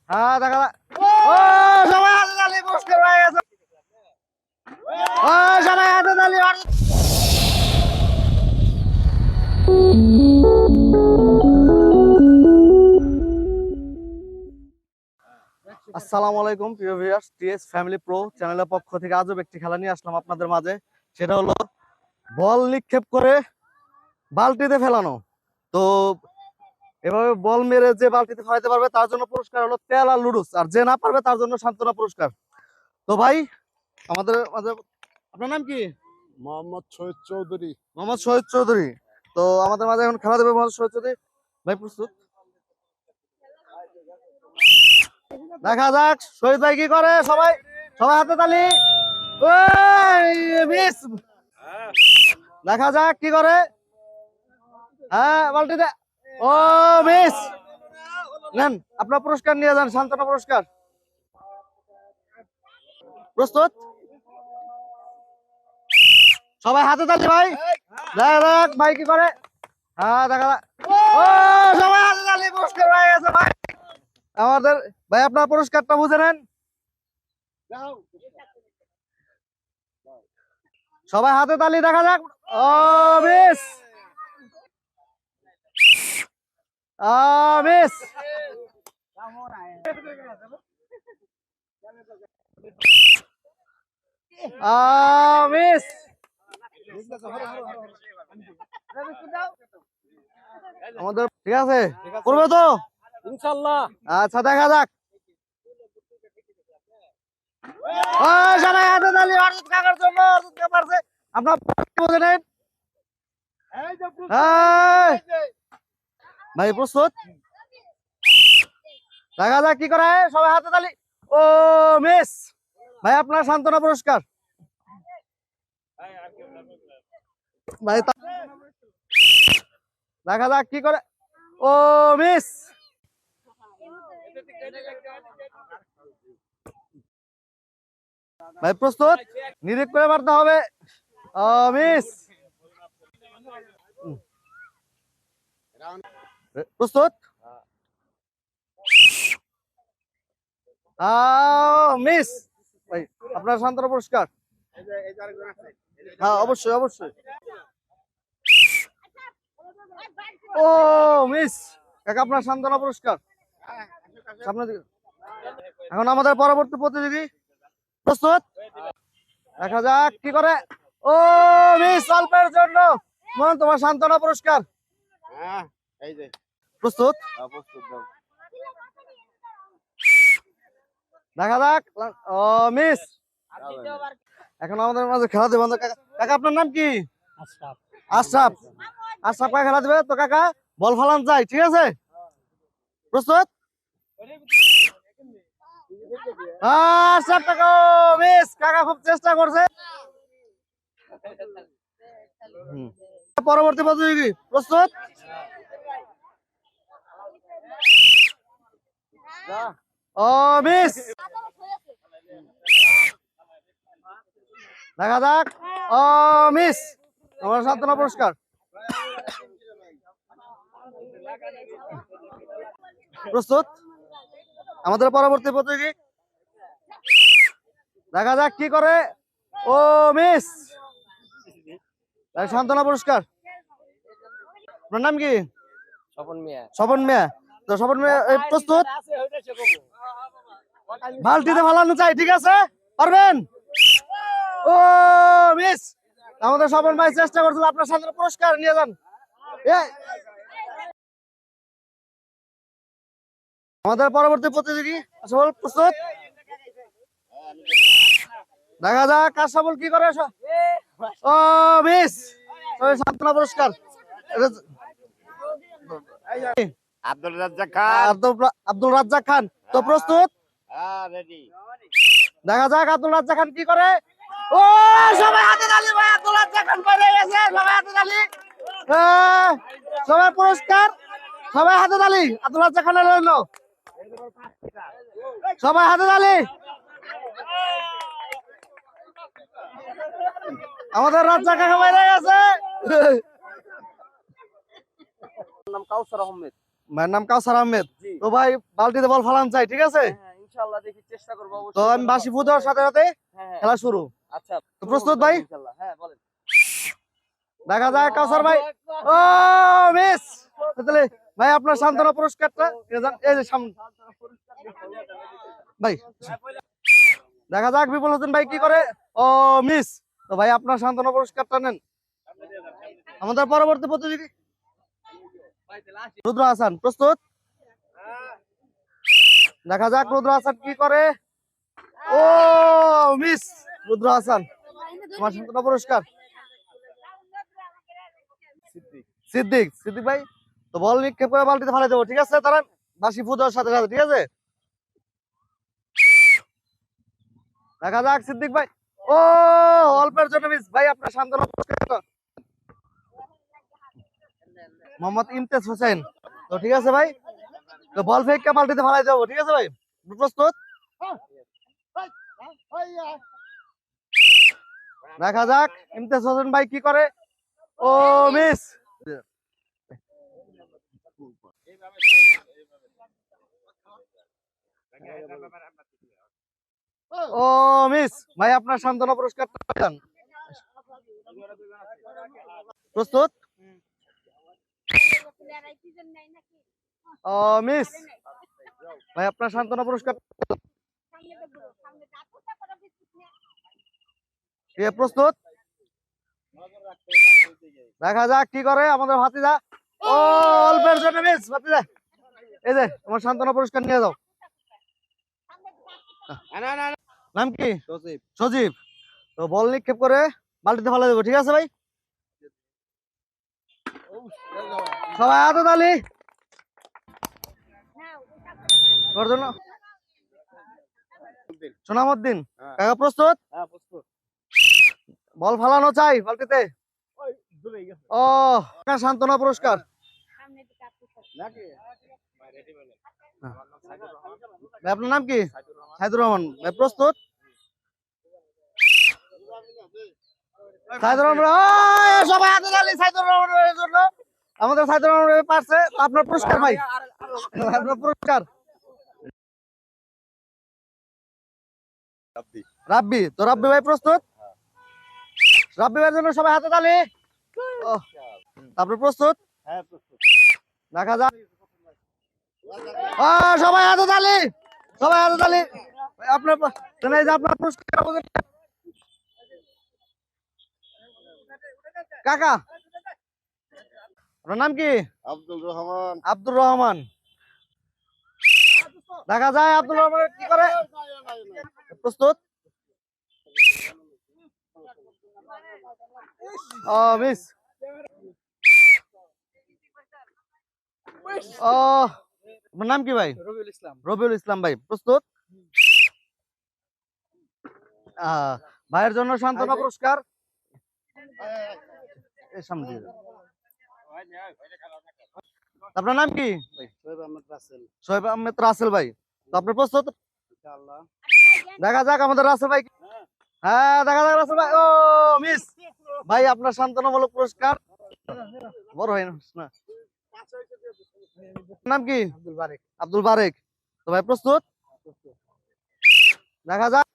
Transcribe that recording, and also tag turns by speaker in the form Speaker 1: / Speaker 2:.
Speaker 1: হ্যাঁ দেখা ও সবাই হাতে তালি পুরস্কার হয়ে গেছে। ও সবাই হাতে তালি। আসসালামু আলাইকুম প্রিয় ভিউয়ার্স, টিএস ফ্যামিলি প্রো চ্যানেলের পক্ষ থেকে আজও একটি খেলা নিয়ে আসলাম আপনাদের মাঝে। সেটা হলো বল নিক্ষেপ করে বালতিতে ফেলানো। তো এভাবে বল মেরে যে বালতিতে ফেলাতে পারবে তার জন্য পুরস্কার হলো তেল আর লুডুস, আর যে না পারবে তার জন্য সান্ত্বনা পুরস্কার। তো ভাই আমাদের মাঝে আপনার নাম কি?
Speaker 2: মোহাম্মদ শহীদ চৌধুরী।
Speaker 1: মোহাম্মদ শহীদ চৌধুরী। তো আমাদের মাঝে এখন খেলা দেবে মোহাম্মদ শহীদ চৌধুরী। ভাই প্রস্তুত? দেখা যাক শহীদ ভাই কি করে। সবাই সবাই হাতে তালি। মিস, দেখা যাক কি করে। হ্যাঁ বালতিতে। ও মিস। নেন আপনার পুরস্কার নিয়ে যান, সান্ত্বনা পুরস্কার। প্রস্তুত? সবাই হাতে তালি ভাই। দেখা যাক ভাই কি করে। হ্যাঁ দেখা যাক। ও সবাই হাতে তালি, পুরস্কার হয়ে গেছে ভাই আমাদের। ভাই আপনার পুরস্কারটা বুঝে নেন। সবাই হাতে তালি, দেখা যাক। ও মিস, মিস। মিস। আমাদের ঠিক আছে, করবে তো
Speaker 2: ইনশাআল্লাহ।
Speaker 1: আচ্ছা দেখা যাক। সবাই হাতে তালি অর্জুন কাকার জন্য। অর্জুন কাকা পারছে। আপনার বুঝে নেন ভাই। প্রস্তুত? দেখা যাক কি করে। সবাই হাতে তালি। ও মিস। ভাই আপনার সান্ত্বনা পুরস্কার ভাই। দেখা যাক কি করে। ও মিস। ভাই প্রস্তুত? নিরীক্ষ করে মারতে হবে। মিস। প্রস্তুত? মিস। ভাই আপনার সান্ত্বনা পুরস্কার। হ্যাঁ অবশ্যই অবশ্যই। ও মিস। কাকা আপনার সান্ত্বনা পুরস্কার। সামনে দিকে। এখন আমাদের পরবর্তী প্রতিযোগী। প্রস্তুত? দেখা যাক কি করে। ও মিস, অল্পের জন্য মন তোমার সান্ত্বনা পুরস্কার। প্রস্তুত? দেখা যাক। ও মিস। এখন আমাদের মাঝে খেলা দেবে কাকা। আপনার নাম কি? আশরাফ। আশরাফ কাকা খেলা দেবে। তো কাকা বল ফালান যায়, ঠিক আছে? প্রস্তুত? আশরাফ কাকা মিস। কাকা খুব চেষ্টা করছে। পরবর্তী প্রতিযোগী। প্রস্তুত? ও মিস। দেখা যাক। ও মিস। আমার সান্ত্বনা পুরস্কার। প্রস্তুত? আমাদের পরবর্তী প্রতিযোগী। দেখা যাক কি করে। ও মিস। সান্ত্বনা পুরস্কার। আপনার নাম কি?
Speaker 2: স্বপন মিয়া।
Speaker 1: স্বপন মিয়া। তো স্বপন মিয়া প্রস্তুত? বালতিতে ফালানো চাই, ঠিক আছে? পারবেন? ও মিস। আমাদের স্বপন ভাই চেষ্টা করছিল। আপনার সান্ত্বনা পুরস্কার নিয়ে যান। আমাদের পরবর্তী প্রতিযোগী আসল। প্রস্তুত? দেখা যাক কাশাবল কি করে। ও মিস। সান্ত্বনা পুরস্কার।
Speaker 2: আব্দুল রাজ্জাক খান।
Speaker 1: আব্দুল রাজ্জাক খান। তো প্রস্তুত?
Speaker 2: রেডি।
Speaker 1: দেখা যাক আব্দুল রাজ্জাক খান কি করে। ও সবাই হাতে তালি ভাই। আব্দুল রাজ্জাক খান পেয়ে গেছে। সবাই হাতে তালি। সবাই পুরস্কার। সবাই হাতে তালি। আব্দুল রাজ্জাক খানের রইল। সবাই হাতে তালি। আমাদের রাজ্জাক কাকা বাইরে গেছে।
Speaker 2: নাম কাউসার আহমেদ।
Speaker 1: ভাইয়ের নাম কাউসার আহমেদ। তো ভাই বালতিতে বল ফালান চাই, ঠিক আছে?
Speaker 3: ইনশাআল্লাহ দেখি চেষ্টা করব
Speaker 1: তো আমি বাসি ফু দেওয়ার সাথে সাথে খেলা শুরু।
Speaker 3: আচ্ছা
Speaker 1: তো প্রস্তুত ভাই?
Speaker 3: ইনশাআল্লাহ হ্যাঁ বলেন।
Speaker 1: দেখা যাক কাউসার ভাই। ও মিস। তাহলে ভাই আপনার সান্ত্বনা পুরস্কারটা নিয়ে যান, এই যে সামনে ভাই। দেখা যাক বিপুল হোসেন ভাই কি করে। ও মিস। তো ভাই আপনার সান্ত্বনা পুরস্কারটা নেন। আমাদের পরবর্তী প্রতিযোগী রুদ্র হাসান, প্রস্তুত? দেখা যাক রুদ্র হাসান কি করে। ও মিস। রুদ্র হাসান তোমার সান্ত্বনা পুরস্কার। সিদ্দিক, সিদ্দিক ভাই তো বল নিক্ষেপ করে বালতিতে ফেলে দেবো, ঠিক আছে? তারা বাসি ফু দেওয়ার সাথে সাথে, ঠিক আছে? দেখা যাক সিদ্দিক ভাই। ও অল্পের জন্য মিস। ভাই আপনার সান্ত্বনা পুরস্কার মোহাম্মদ ইমতিয়াজ হোসেন। তো ঠিক আছে ভাই, তো বল ফেক বালতিতে ফেলাই দেবো, ঠিক আছে ভাই? প্রস্তুত? দেখা যাক ইমতিয়াজ হোসেন ভাই কি করে। ও মিস। ও মিস। ভাই আপনার সান্ত্বনা পুরস্কার পান। প্রস্তুত? ও মিস। ভাই আপনার সান্ত্বনা পুরস্কার। প্রস্তুত? দেখা যাক কি করে আমাদের ভাতিজা। ও অল্পের জন্য মিস। ভাতিজা এই যে তোমার সান্ত্বনা পুরস্কার নিয়ে যাও। নাম কি? সজীব। সজীব তো বল নিক্ষেপ করে বালতিতে ফেলে দেবো, ঠিক আছে ভাই? সবাই হাতে তালি তোর জন্য। সোনামুদ্দিন কাকা, প্রস্তুত? বল ফালানো চাই বালতিতে। ও সান্ত্বনা পুরস্কার। ভাই আপনার নাম কি? সাইদুর রহমান ভাই, প্রস্তুত? সাইদুর রহমান, সবাই হাতে তালি সাইদুর রহমানের জন্য। আমাদের সাইদুর রহমান পারছে। আপনার পুরস্কার ভাই, আপনার পুরস্কার। রাব্বি, তো রাব্বি ভাই প্রস্তুত? রাব্বি ভাইয়ের জন্য সবাই হাতে তালি। আপনি প্রস্তুত? দেখা যাক। সবাই হাতে তালি, সবাই হাতে তালি। আপনার এই যে আপনার পুরস্কার। কাকা আপনার নাম কি?
Speaker 2: আব্দুল রহমান।
Speaker 1: আব্দুর রহমান। দেখা যায় আব্দুল রহমান কি করে। প্রস্তুত? ও মিস। ও আপনার নাম কি ভাই?
Speaker 3: রবিউল ইসলাম।
Speaker 1: রবিউল ইসলাম ভাই, প্রস্তুত? ভাইয়ের জন্য সান্ত্বনা পুরস্কার। এর সামনে দিয়ে যাও। আপনার নাম কি? সোহেব আহমেদ রাসেল ভাই। তো আপনি প্রস্তুত? দেখা যাক আমাদের রাসেল ভাই। হ্যাঁ দেখা যাক রাসেল ভাই। ও মিস। ভাই আপনার সান্ত্বনামূলক পুরস্কার। বড় হয় না। নাম কি? আব্দুল বারেক। তো ভাই প্রস্তুত? দেখা যাক।